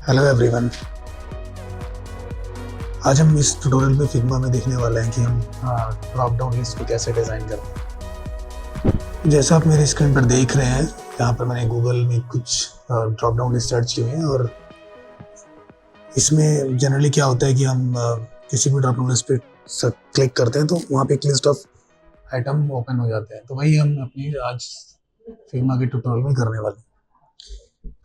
Hello everyone. आज हम इस ट्यूटोरियल में फिग्मा में देखने वाले हैं कि हम ड्रॉप डाउन लिस्ट को कैसे डिज़ाइन करते हैं। जैसा आप मेरे स्क्रीन पर देख रहे हैं, यहाँ पर मैंने गूगल में कुछ ड्रॉप डाउन लिस्ट सर्च किए हैं और इसमें जनरली क्या होता है कि हम किसी भी ड्रॉप डाउन लिस्ट पे क्लिक करते हैं तो वहाँ पे एक लिस्ट ऑफ आइटम ओपन हो जाते हैं। तो वही हम अपनी आज फिग्मा के ट्यूटोरियल में करने वाले हैं।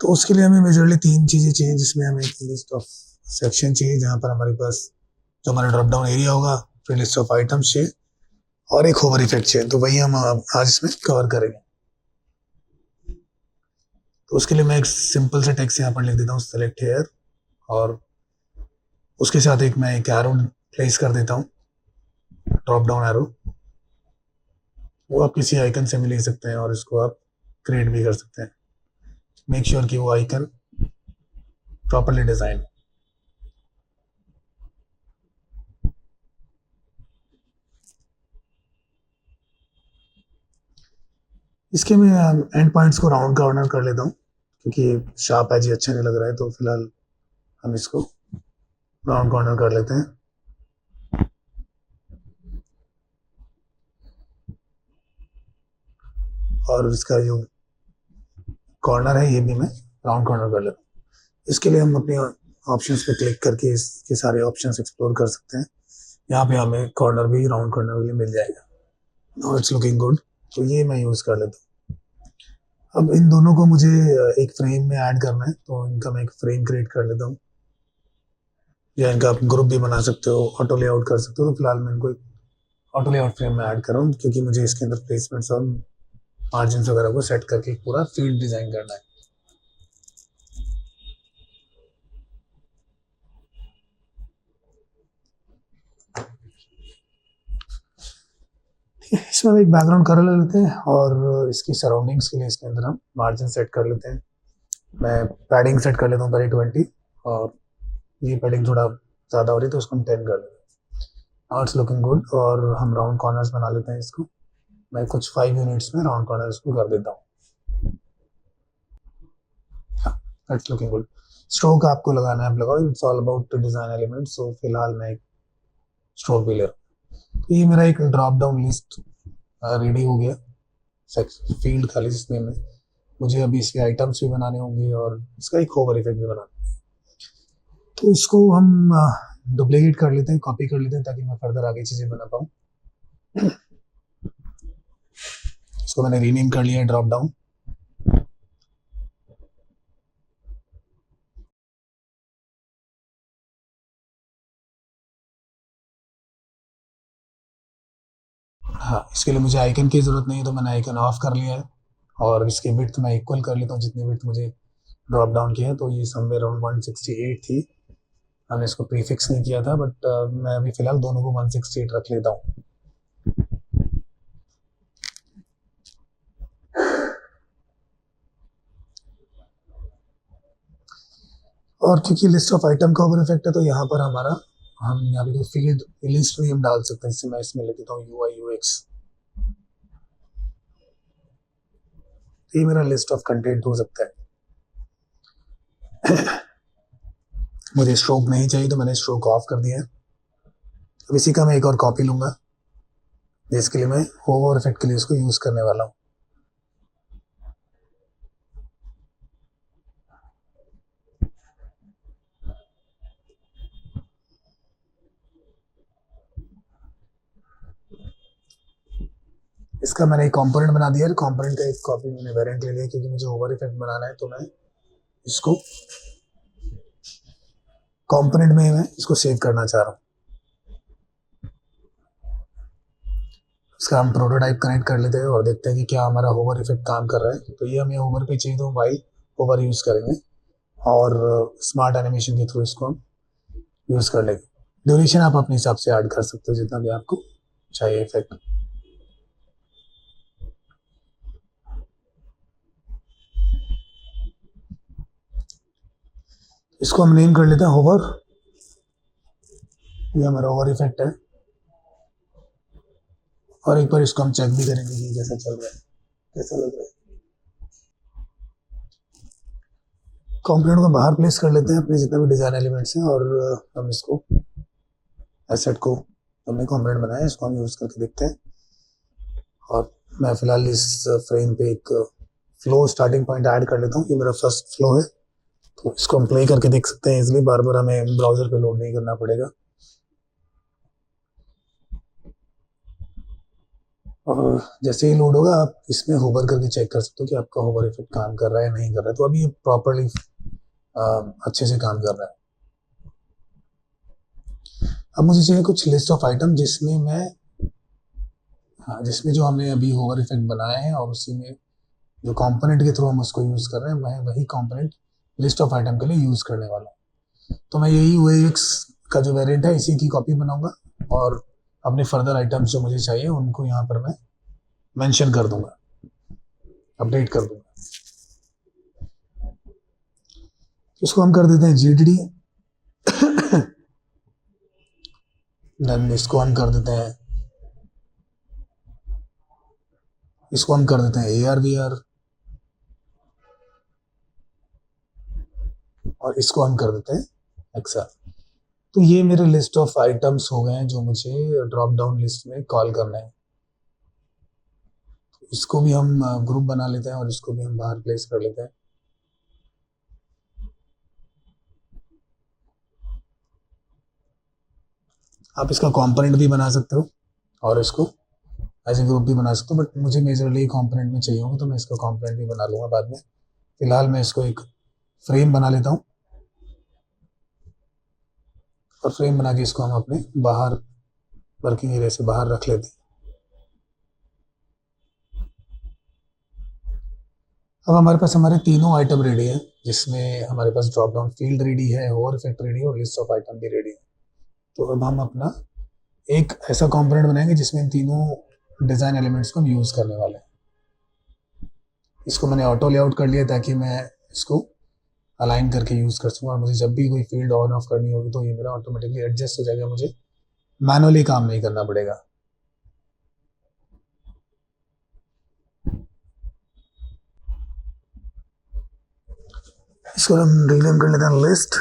तो उसके लिए हमें मेजरली 3 चीज़ें चाहिए, जिसमें हमें एक लिस्ट ऑफ सेक्शन चाहिए जहाँ पर हमारे पास जो हमारा ड्रॉप डाउन एरिया होगा, फिर लिस्ट ऑफ आइटम्स चाहिए और एक होवर इफेक्ट चाहिए। तो वही हम आज इसमें कवर करेंगे। तो उसके लिए मैं एक सिंपल से टेक्स्ट यहाँ पर लिख देता हूँ, सेलेक्ट हेयर, और उसके साथ मैं एक एरो प्लेस कर देता हूँ, ड्रॉप डाउन एरो। वो आप किसी आइकन से भी लिख सकते हैं और इसको आप क्रिएट भी कर सकते हैं। मेक श्योर कि वो आइकन प्रॉपरली डिजाइन। इसके मैं एंड पॉइंट्स को राउंड कॉर्नर कर लेता हूँ, क्योंकि शार्प एज अच्छा नहीं लग रहा है। तो फिलहाल हम इसको राउंड कॉर्नर कर लेते हैं। और इसका जो कॉर्नर है ये भी मैं राउंड कॉर्नर कर लेता हूँ। इसके लिए हम अपने ऑप्शंस पे क्लिक करके इसके सारे ऑप्शंस एक्सप्लोर कर सकते हैं। यहाँ पे हमें कॉर्नर भी राउंड कॉर्नर के लिए मिल जाएगा। Now it's looking good. तो ये मैं यूज़ कर लेता हूँ। अब इन दोनों को मुझे एक फ्रेम में ऐड करना है, तो इनका मैं एक फ्रेम क्रिएट कर लेता हूँ, या इनका आप ग्रुप भी बना सकते हो, ऑटो लेआउट कर सकते हो। तो फिलहाल मैं इनको एक ऑटो लेआउट फ्रेम में ऐड कर रहा हूँ, क्योंकि मुझे इसके अंदर प्लेसमेंट्स और मार्जिन वगैरह को सेट करके पूरा फील्ड डिजाइन करना है। इसमें हम एक बैकग्राउंड कलर ले लेते हैं और इसकी सराउंडिंग्स के लिए इसके अंदर हम मार्जिन सेट कर लेते हैं। मैं पैडिंग सेट कर लेता हूँ पहले 20, और ये पैडिंग थोड़ा ज़्यादा हो रही है तो उसको हम 10 कर लेते हैं। Now it's looking good. और हम राउंड कॉर्नर्स बना लेते हैं इसको। मैं कुछ 5 यूनिट्स में राउंड कॉर्नर्स को कर देता हूँ। It's looking good. स्ट्रोक आपको लगाना है, आप लगाओ। It's all about design element. So फिलहाल मैं एक स्ट्रोक भी ले रहा हूँ। तो ये मेरा एक ड्रॉप डाउन लिस्ट रेडी हो गया, फील्ड खाली, जिसमें मैं मुझे अभी इसके आइटम्स भी बनाने होंगे और इसका एक होवर इफेक्ट भी बनाना है। तो इसको हम डुप्लीकेट कर लेते हैं, कॉपी कर लेते हैं, ताकि मैं फर्दर आगे चीजें बना पाऊँ। इसको मैंने रीनेम कर लिया है ड्रॉप डाउन। हाँ, इसके लिए मुझे आइकन की जरूरत नहीं है, तो मैंने आइकन ऑफ कर लिया है। और इसकी विड्थ मैं इक्वल कर लेता हूँ जितनी विड्थ मुझे ड्रॉप डाउन की है। तो ये समवेयर अराउंड 168 थी। हमने इसको प्रीफिक्स नहीं किया था, बट मैं अभी फिलहाल दोनों को 168 रख लेता हूँ। और क्योंकि लिस्ट ऑफ आइटम का ओवर इफेक्ट है, तो यहाँ पर हम यहाँ पे फील्ड लिस्ट भी हम डाल सकते हैं। इससे मैं इसमें लिख देता हूँ UI/UX। ये मेरा लिस्ट ऑफ कंटेंट हो सकता है। मुझे स्ट्रोक नहीं चाहिए, तो मैंने स्ट्रोक ऑफ कर दिया है। अब इसी का मैं एक और कॉपी लूंगा, जिसके लिए मैं ओवर इफेक्ट के लिए इसको यूज करने वाला हूँ। इसका मैंने एक कंपोनेंट बना दिया है। कंपोनेंट का एक कॉपी मैंने वेरिएंट ले लिया, क्योंकि मुझे ओवर इफेक्ट बनाना है। तो मैं इसको कंपोनेंट में मैं इसको सेव करना चाह रहा हूँ। इसका हम प्रोटोटाइप कनेक्ट कर लेते हैं और देखते हैं कि क्या हमारा होवर इफेक्ट काम कर रहा है। तो ये हमें होवर पे चाहिए, तो वाइल होवर यूज करेंगे और स्मार्ट एनिमेशन के थ्रू इसको हम यूज कर लेंगे। ड्यूरेशन आप अपने हिसाब से ऐड कर सकते हो, जितना भी आपको चाहिए इफेक्ट। इसको हम नेम कर लेते हैं होवर। ये हमारा होवर इफेक्ट है। और एक बार इसको हम चेक भी करेंगे कि कैसा चल रहा है, कैसा लग रहा है। कंपोनेंट को बाहर प्लेस कर लेते हैं अपने जितने भी डिजाइन एलिमेंट्स हैं, और हम इसको एसेट को हमने कंपोनेंट बनाया, इसको हम यूज करके देखते हैं। और मैं फिलहाल इस फ्रेम पे एक फ्लो स्टार्टिंग पॉइंट ऐड कर लेता हूँ। ये मेरा फर्स्ट फ्लो है, तो इसको हम प्ले करके देख सकते हैं इजिली, बार बार हमें ब्राउजर पे लोड नहीं करना पड़ेगा। और जैसे ही लोड होगा आप इसमें होवर करके चेक कर सकते हो कि आपका होवर इफेक्ट काम कर रहा है या नहीं कर रहा है। तो अभी ये प्रॉपरली अच्छे से काम कर रहा है। अब मुझे चाहिए कुछ लिस्ट ऑफ आइटम जिसमें मैं जिसमें जो हमने अभी होवर इफेक्ट बनाया है और उसी में जो कंपोनेंट के थ्रू हम उसको यूज कर रहे हैं, मैं वही कंपोनेंट लिस्ट ऑफ आइटम के लिए यूज करने वाला हूँ। तो मैं यही UX का जो वेरिएंट है इसी की कॉपी बनाऊंगा और अपने फर्दर आइटम्स जो मुझे चाहिए उनको यहाँ पर मैं मेंशन कर दूंगा, अपडेट कर दूंगा। इसको हम कर देते हैं GDD, देन इसको हम कर देते हैं AR/VR, और इसको हम कर देते हैं XR। तो ये मेरे लिस्ट ऑफ आइटम्स हो गए हैं जो मुझे ड्रॉप डाउन लिस्ट में कॉल करना है। इसको भी हम ग्रुप बना लेते हैं और इसको भी हम बाहर प्लेस कर लेते हैं। आप इसका कंपोनेंट भी बना सकते हो और इसको एज ए ग्रुप भी बना सकते हो, बट मुझे मेजरली कंपोनेंट में चाहिए होगा तो मैं इसका कंपोनेंट भी बना लूँगा बाद में। फिलहाल मैं इसको एक फ्रेम बना लेता हूँ और फ्रेम बना के इसको हम अपने बाहर वर्किंग एरिया से बाहर रख लेते हैं। अब हमारे पास हमारे तीनों आइटम रेडी है, जिसमें हमारे पास ड्रॉप डाउन फील्ड रेडी है, होवर इफेक्ट रेडी है और लिस्ट ऑफ आइटम भी रेडी है। तो अब हम अपना एक ऐसा कंपोनेंट बनाएंगे जिसमें इन तीनों डिजाइन एलिमेंट्स को हम यूज करने वाले हैं। इसको मैंने ऑटो लेआउट कर लिया ताकि मैं इसको अलाइन करके यूज कर सकूँ, और मुझे जब भी कोई फील्ड ऑन ऑफ करनी होगी तो ये मेरा ऑटोमेटिकली एडजस्ट हो जाएगा, मुझे मैनुअली काम नहीं करना पड़ेगा। इसको हम रीनेम कर लेते हैं लिस्ट।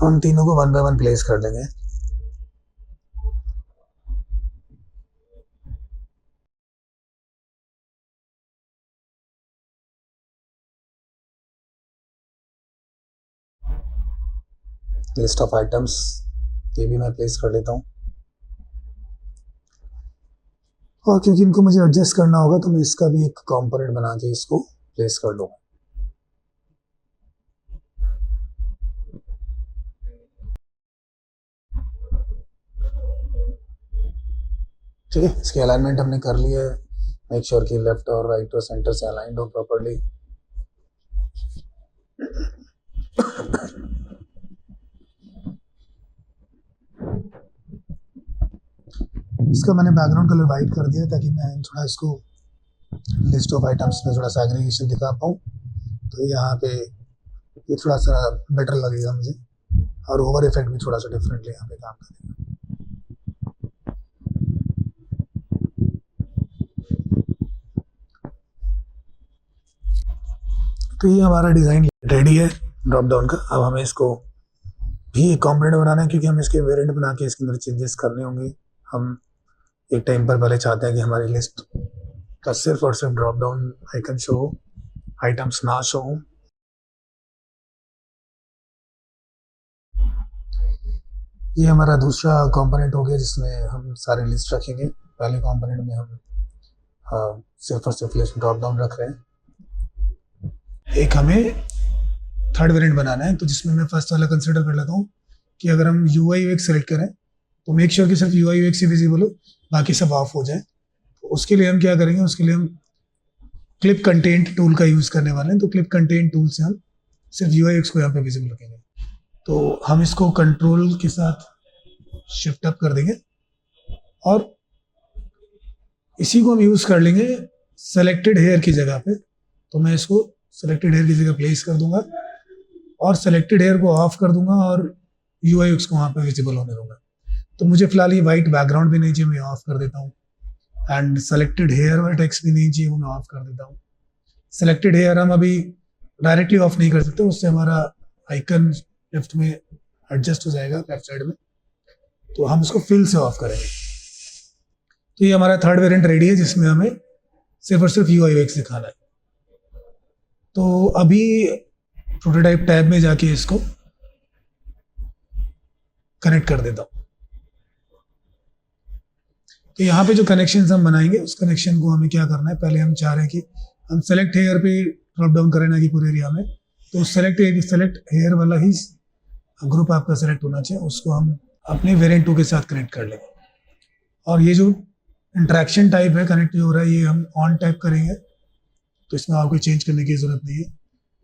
हम तीनों को 1 बाय 1 प्लेस कर देंगे। लिस्ट ऑफ आइटम्स ये भी मैं प्लेस कर लेता हूँ, और क्योंकि इनको मुझे एडजस्ट करना होगा तो मैं इसका भी एक कंपोनेंट बना के इसको प्लेस कर लूँगा। ठीक है, इसकी अलाइनमेंट हमने कर लिया है। मेक श्योर कि लेफ्ट और राइट और सेंटर से अलाइंड हो प्रॉपर्ली। इसका मैंने बैकग्राउंड कलर वाइट कर दिया ताकि मैं थोड़ा इसको लिस्ट ऑफ आइटम्स में थोड़ा सा एग्रीगेशन दिखा पाऊँ। तो यहाँ पे ये थोड़ा सा बेटर लगेगा मुझे, और ओवर इफेक्ट भी थोड़ा सा डिफरेंटली यहाँ पे काम करेगा। तो ये हमारा डिज़ाइन रेडी है ड्रॉप डाउन का। अब हमें इसको भी एक कॉम्पोनेंट बनाना है, क्योंकि हम इसके वेरिएंट बना के इसके अंदर चेंजेस करने होंगे। हम एक टाइम पर पहले चाहते हैं कि हमारी लिस्ट का सिर्फ और सिर्फ ड्रॉप डाउन आइकन शो हो, आइटम्स ना शो हो। ये हमारा दूसरा कंपोनेंट हो गया जिसमें हम सारे लिस्ट रखेंगे। पहले कंपोनेंट में हम सिर्फ और सिर्फ लिस्ट ड्रॉप डाउन रख रहे हैं। एक हमें थर्ड वेरिएंट बनाना है, तो जिसमें मैं फर्स्ट वाला कंसिडर कर लेता हूँ कि अगर हम UI UX सेलेक्ट करें तो मेक श्योर कि सिर्फ UI UX ही विजिबल हो, बाकी सब ऑफ हो जाए। तो उसके लिए हम क्या करेंगे, उसके लिए हम क्लिप कंटेंट टूल का यूज़ करने वाले हैं। तो क्लिप कंटेंट टूल से हम सिर्फ UI UX को यहाँ पे विजिबल रखेंगे। तो हम इसको कंट्रोल के साथ शिफ्ट अप कर देंगे और इसी को हम यूज़ कर लेंगे सेलेक्टेड हेयर की जगह पे। तो मैं इसको सेलेक्टेड हेयर की जगह प्लेस कर दूंगा और सेलेक्टेड हेयर को ऑफ कर दूंगा और UI UX को वहाँ पे विजिबल होने दूंगा। तो मुझे फिलहाल ये वाइट बैकग्राउंड भी नहीं चाहिए, मैं ऑफ कर देता हूँ। एंड सेलेक्टेड हेयर वाला टेक्स्ट भी नहीं चाहिए, वो मैं ऑफ कर देता हूँ। सेलेक्टेड हेयर हम अभी डायरेक्टली ऑफ नहीं कर सकते, उससे हमारा आइकन लेफ्ट में एडजस्ट हो जाएगा लेफ्ट साइड में, तो हम इसको फिल से ऑफ करेंगे। तो ये हमारा थर्ड वेरिएंट रेडी है जिसमें हमें सिर्फ और सिर्फ UI UX दिखाना है। तो अभी प्रोटोटाइप टैब में जाके इसको कनेक्ट कर देता हूँ। तो यहाँ पे जो कनेक्शन हम बनाएंगे उस कनेक्शन को हमें क्या करना है, पहले हम चाह रहे हैं कि हम सेलेक्ट हेयर पे ड्रॉप डाउन करें ना कि पूरे एरिया में, तो सेलेक्ट हेयर वाला ही ग्रुप आपका सेलेक्ट होना चाहिए, उसको हम अपने वेरिएंट 2 के साथ कनेक्ट कर लेंगे। और ये जो इंटरेक्शन टाइप है कनेक्ट जो हो रहा है ये हम ऑन टाइप करेंगे, तो इसमें आपको चेंज करने की जरूरत नहीं है।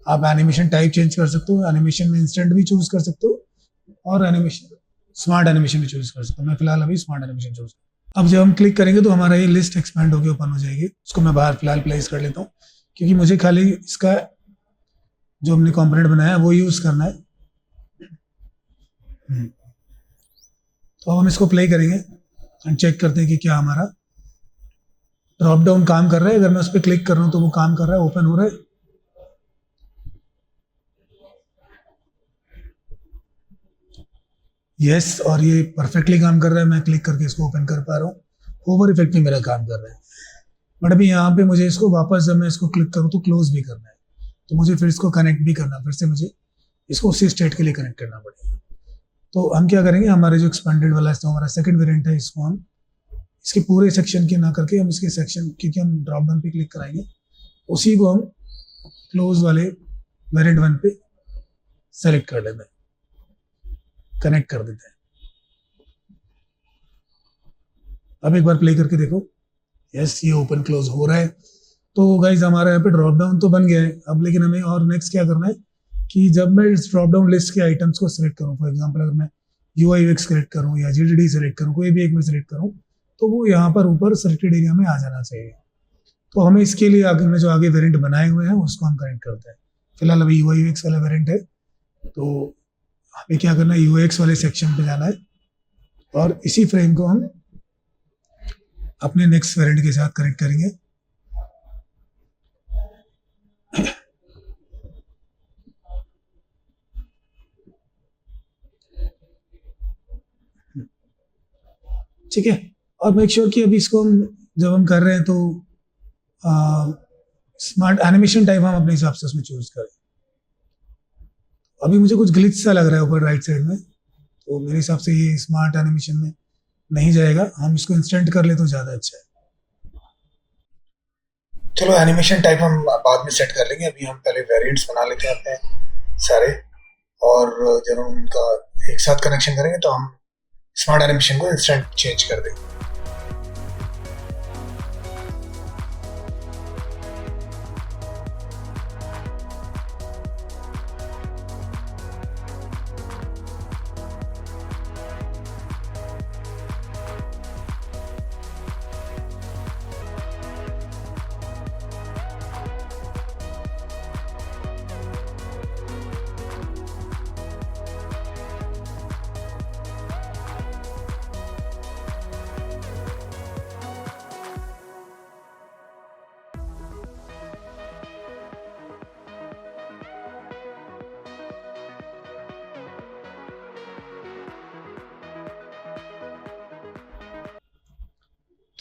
आप एनिमेशन टाइप चेंज कर सकते हो, एनिमेशन में इंस्टेंट भी चूज कर सकते हो और एनिमेशन स्मार्ट एनिमेशन भी चूज कर सकते हो। मैं फिलहाल अभी स्मार्ट एनिमेशन चूज। अब जब हम क्लिक करेंगे तो हमारा ये लिस्ट एक्सपेंड होकर ओपन हो जाएगी। उसको मैं बाहर फिलहाल प्लेस कर लेता हूँ क्योंकि मुझे खाली इसका जो हमने कंपोनेंट बनाया वो यूज करना है। तो अब हम इसको प्ले करेंगे एंड चेक करते हैं कि क्या हमारा ड्रॉप डाउन काम कर रहा है। अगर मैं उस पर क्लिक कर रहा हूँ तो वो काम कर रहा है, ओपन हो रहा है। यस, और ये परफेक्टली काम कर रहा है। मैं क्लिक करके इसको ओपन कर पा रहा हूँ, ओवर इफेक्ट में मेरा काम कर रहा है। बट अभी यहाँ पे मुझे इसको वापस जब मैं इसको क्लिक करूँ तो क्लोज भी करना है, तो मुझे फिर इसको कनेक्ट भी करना, फिर से मुझे इसको उसी स्टेट के लिए कनेक्ट करना पड़ेगा। तो हम क्या करेंगे, हमारे जो एक्सपेंडेड वाला है, तो हमारा सेकंड वेरिएंट है, इसको हम इसके पूरे सेक्शन की ना करके हम इसके सेक्शन, क्योंकि हम ड्रॉप डाउन पे क्लिक कराएंगे, उसी को हम क्लोज वाले वेरिएंट 1 पे सेलेक्ट कर लेते हैं, कनेक्ट कर देते हैं। अब एक बार प्ले करके देखो। यस, ये ओपन क्लोज हो रहा है। तो गाइज हमारा यहाँ पे ड्रॉप डाउन तो बन गया है। अब लेकिन हमें और नेक्स्ट क्या करना है कि जब मैं इस ड्रॉप डाउन लिस्ट के आइटम्स को सिलेक्ट करूँ, फॉर एग्जांपल अगर मैं UI UX सेलेक्ट करूँ या GDD सेलेक्ट करूँ, कोई भी एक में सेलेक्ट करूँ, तो वो यहाँ पर ऊपर सेलेक्टेड एरिया में आ जाना चाहिए। तो हमें इसके लिए आगे में जो आगे वेरिएंट बनाए हुए हैं उसको हम कनेक्ट करते हैं। फिलहाल अभी UI UX वाला वेरिएंट है, तो हमें क्या करना है, UX वाले सेक्शन पे जाना है और इसी फ्रेम को हम अपने नेक्स्ट वेरिएंट के साथ कनेक्ट करेंगे। ठीक है, और मेक श्योर कि अभी इसको हम जब हम कर रहे हैं तो स्मार्ट एनिमेशन टाइप हम अपने हिसाब से उसमें चूज करें। अभी मुझे कुछ ग्लिच सा लग रहा है ऊपर राइट साइड में, तो मेरे हिसाब से ये स्मार्ट एनिमेशन में नहीं जाएगा। हम इसको इंस्टेंट कर ले तो ज़्यादा अच्छा है। चलो एनिमेशन टाइप हम बाद में सेट कर लेंगे, अभी हम पहले वेरिएंट्स बना लेते हैं अपने सारे, और जब हम उनका एक साथ कनेक्शन करेंगे तो हम स्मार्ट एनिमेशन को इंस्टेंट चेंज कर देंगे।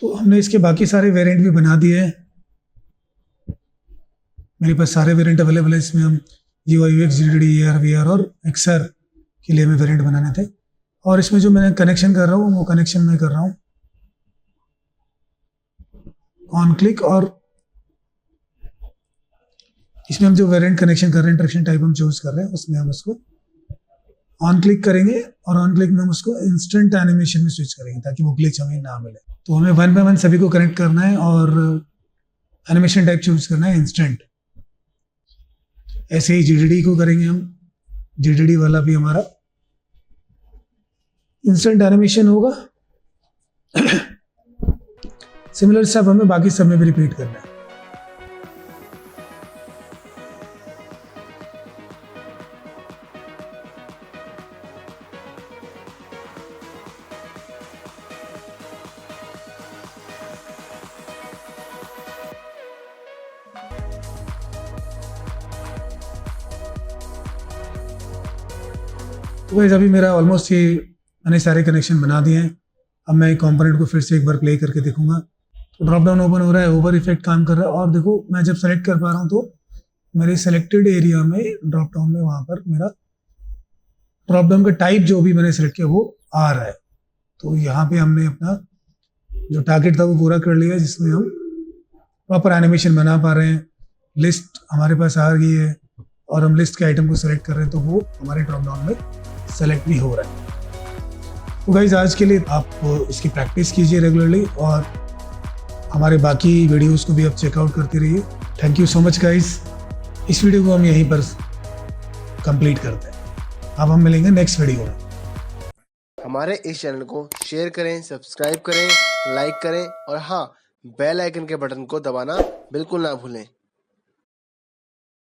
तो हमने इसके बाकी सारे वेरिएंट भी बना दिए हैं। मेरे पास सारे वेरिएंट अवेलेबल है। इसमें हम UI UX GDD AR VR और XR के लिए हमें वेरिएंट बनाने थे, और इसमें जो मैं कनेक्शन कर रहा हूँ वो कनेक्शन मैं कर रहा हूँ ऑन क्लिक, और इसमें हम जो वेरिएंट कनेक्शन कर रहे हैं, इंटरेक्शन टाइप हम चूज कर रहे हैं, उसमें हम उसको ऑन क्लिक करेंगे और ऑन क्लिक में हम उसको इंस्टेंट एनिमेशन में स्विच करेंगे ताकि वो ग्लिच हमें ना मिले। तो हमें 1 बाय 1 सभी को कनेक्ट करना है और एनिमेशन टाइप चूज करना है इंस्टेंट। ऐसे ही GDD को करेंगे हम, GDD वाला भी हमारा इंस्टेंट एनिमेशन होगा। सिमिलर सब हमें बाकी सब में भी रिपीट करना है। तो गाइस अभी मेरा ऑलमोस्ट ये मैंने सारे कनेक्शन बना दिए हैं। अब मैं कंपोनेंट को फिर से एक बार प्ले करके देखूंगा। तो ड्रॉप डाउन ओपन हो रहा है, ओवर इफेक्ट काम कर रहा है, और देखो मैं जब सेलेक्ट कर पा रहा हूँ तो मेरे सेलेक्टेड एरिया में ड्रॉप डाउन में वहां पर मेरा ड्रॉप डाउन का टाइप जो भी मैंने सेलेक्ट किया वो आ रहा है। तो यहाँ पे हमने अपना जो टारगेट था वो पूरा कर लिया, जिसमें हम प्रॉपर एनिमेशन बना पा रहे हैं। लिस्ट हमारे पास आ गई है और हम लिस्ट के आइटम को सेलेक्ट कर रहे हैं तो वो हमारे ड्रॉप डाउन में सेलेक्ट भी हो रहा है। तो गाइज आज के लिए आप इसकी प्रैक्टिस कीजिए रेगुलरली, और हमारे बाकी वीडियोस को भी आप चेकआउट करते रहिए। Thank you so much guys. इस वीडियो को हम यहीं पर कंप्लीट करते हैं। अब हम मिलेंगे नेक्स्ट वीडियो में। हमारे इस चैनल को शेयर करें, सब्सक्राइब करें, लाइक करें और हाँ, बेल आइकन के बटन को दबाना बिल्कुल ना भूलें।